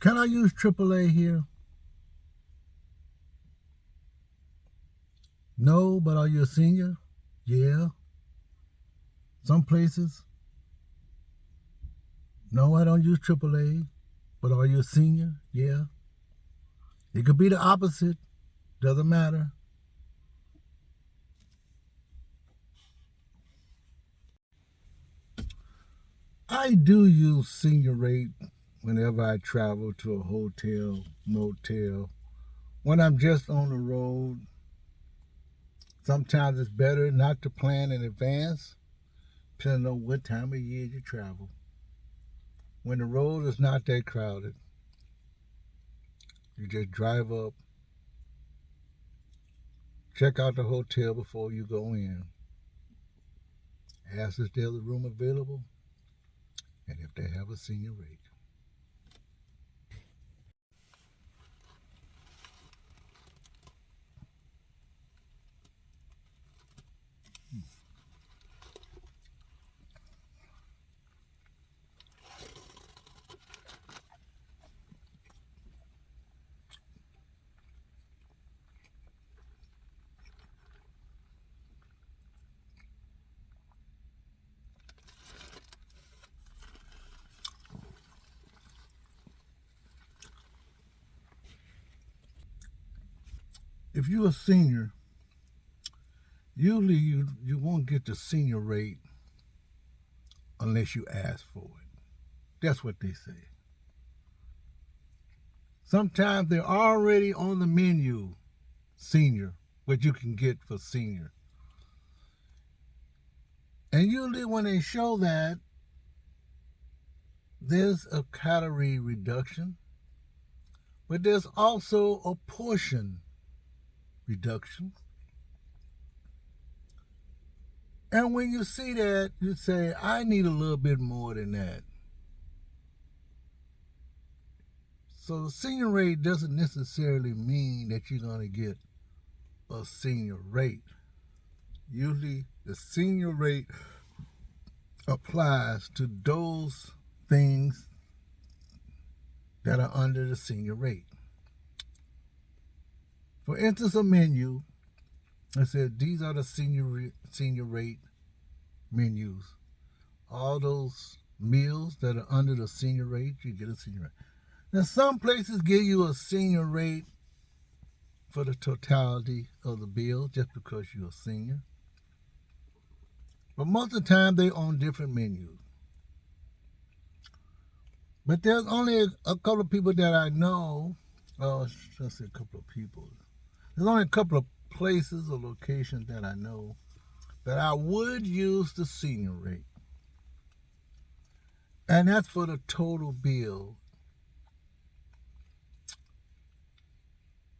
Can I use AAA here? No, but are you a senior? Yeah. Some places. No, I don't use AAA. But are you a senior? Yeah. It could be the opposite. Doesn't matter. I do use senior rate whenever I travel to a hotel, motel. When I'm just on the road, sometimes it's better not to plan in advance, depending on what time of year you travel. When the road is not that crowded, you just drive up, check out the hotel before you go in, ask if there's a room available, and if they have a senior rate. If you're a senior, usually you won't get the senior rate unless you ask for it. That's what they say. Sometimes they're already on the menu, senior, what you can get for senior. And usually when they show that, there's a calorie reduction, but there's also a portion reduction. And when you see that, you say, I need a little bit more than that. So the senior rate doesn't necessarily mean that you're going to get a senior rate. Usually the senior rate applies to those things that are under the senior rate. For instance, a menu, I said these are the senior rate menus. All those meals that are under the senior rate, you get a senior rate. Now, some places give you a senior rate for the totality of the bill just because you're a senior. But most of the time, they're on different menus. But there's only a couple of people that I know. Oh, let's say a couple of people. There's only a couple of places or locations that I know that I would use the senior rate. And that's for the total bill.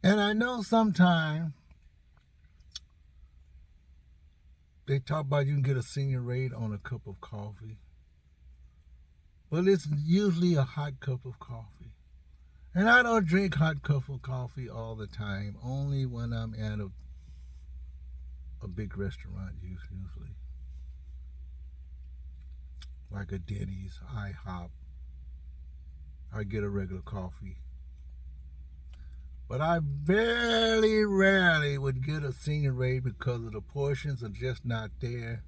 And I know sometimes they talk about you can get a senior rate on a cup of coffee. But it's usually a hot cup of coffee. And I don't drink hot cup of coffee all the time, only when I'm at a big restaurant usually. Like a Denny's, IHOP. I get a regular coffee. But I very rarely would get a senior rate because of the portions are just not there.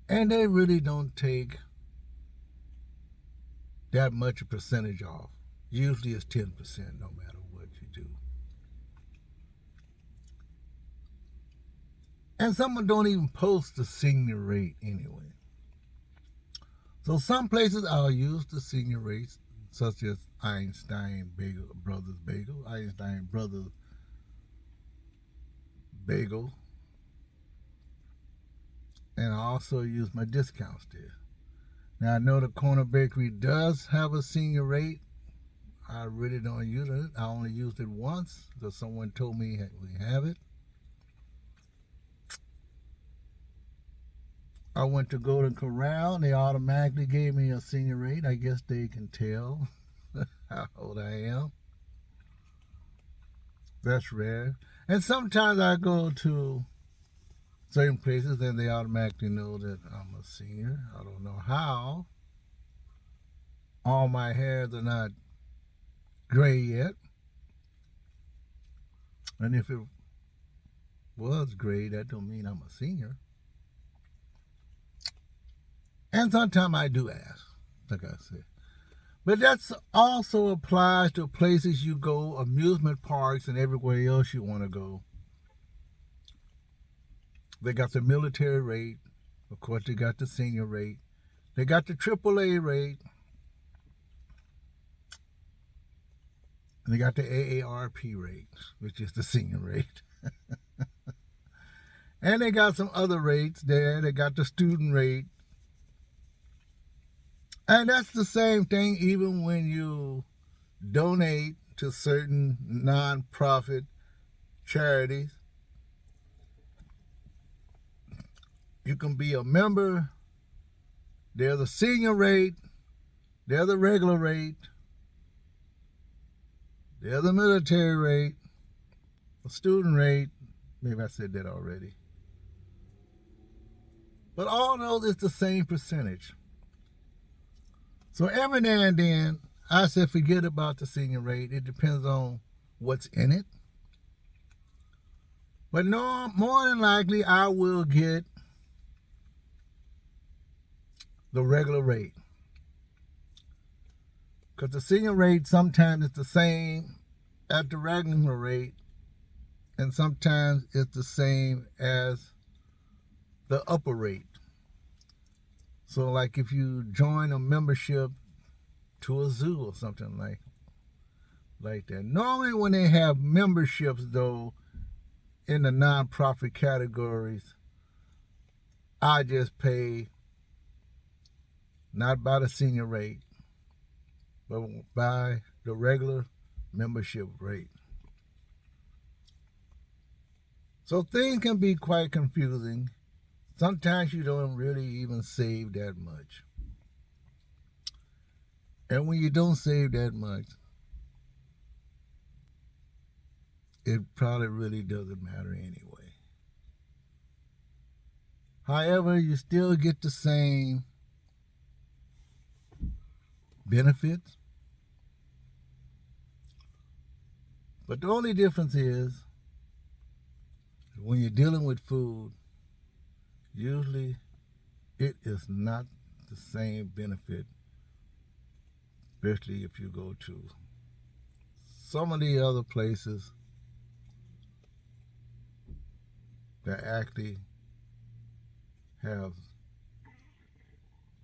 And they really don't take that much a percentage off. Usually it's 10% no matter what you do. And some don't even post the senior rate anyway. So some places I'll use the senior rates, such as Einstein Brothers Bagel, and I also use my discounts there. Now I know the Corner Bakery does have a senior rate. I really don't use it. I only used it once because someone told me we have it. I went to Golden Corral and they automatically gave me a senior rate. I guess they can tell how old I am. That's rare. And sometimes I go to certain places and they automatically know that I'm a senior. I don't know how. all my hairs are not gray yet. And if it was gray, that don't mean I'm a senior. And sometimes I do ask, like I said. But that also applies to places you go, amusement parks, and everywhere else you want to go. They got the military rate. Of course, they got the senior rate. They got the AAA rate. And they got the AARP rate, which is the senior rate. And they got some other rates there. They got the student rate. And that's the same thing even when you donate to certain non-profit charities. You can be a member. There's a senior rate. There's a regular rate. There's a military rate. A student rate. Maybe I said that already. But all those is the same percentage. So every now and then, I said forget about the senior rate. It depends on what's in it. But no, more than likely, I will get the regular rate. Because the senior rate sometimes is the same as the regular rate, and sometimes it's the same as the upper rate. So like if you join a membership to a zoo or something like that. Normally when they have memberships though in the non-profit categories, I just pay not by the senior rate, but by the regular membership rate. So things can be quite confusing. Sometimes you don't really even save that much. And when you don't save that much, it probably really doesn't matter anyway. However, you still get the same benefits. But the only difference is when you're dealing with food, usually it is not the same benefit, especially if you go to some of the other places that actually have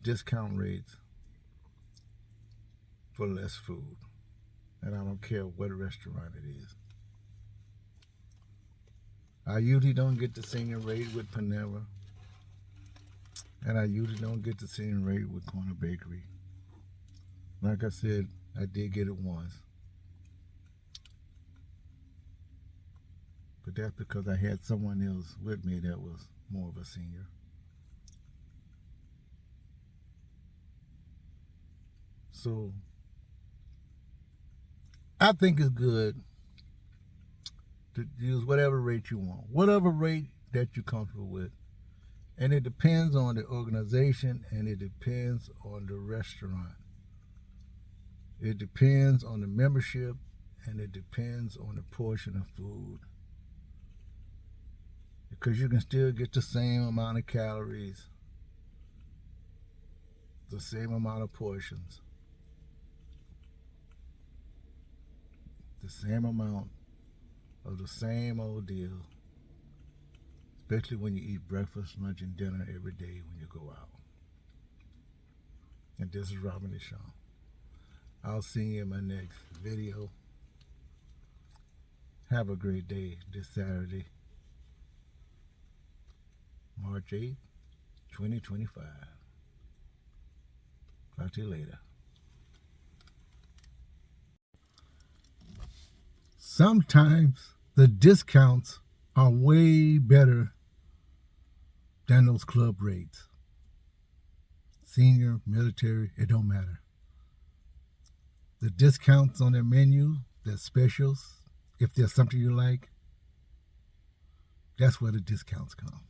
discount rates for less food. And I don't care what restaurant it is. I usually don't get the senior rate with Panera. And I usually don't get the senior rate with Corner Bakery. Like I said, I did get it once. But that's because I had someone else with me that was more of a senior. So I think it's good to use whatever rate you want, whatever rate that you're comfortable with. And it depends on the organization and it depends on the restaurant. It depends on the membership and it depends on the portion of food. Because you can still get the same amount of calories, the same amount of portions, the same amount of the same old deal, especially when you eat breakfast, lunch, and dinner every day when you go out. And this is Robin and Sean. I'll see you in my next video. Have a great day this Saturday, March 8th, 2025. Talk to you later. Sometimes the discounts are way better than those club rates. Senior, military, it don't matter. The discounts on their menu, their specials, if there's something you like, that's where the discounts come.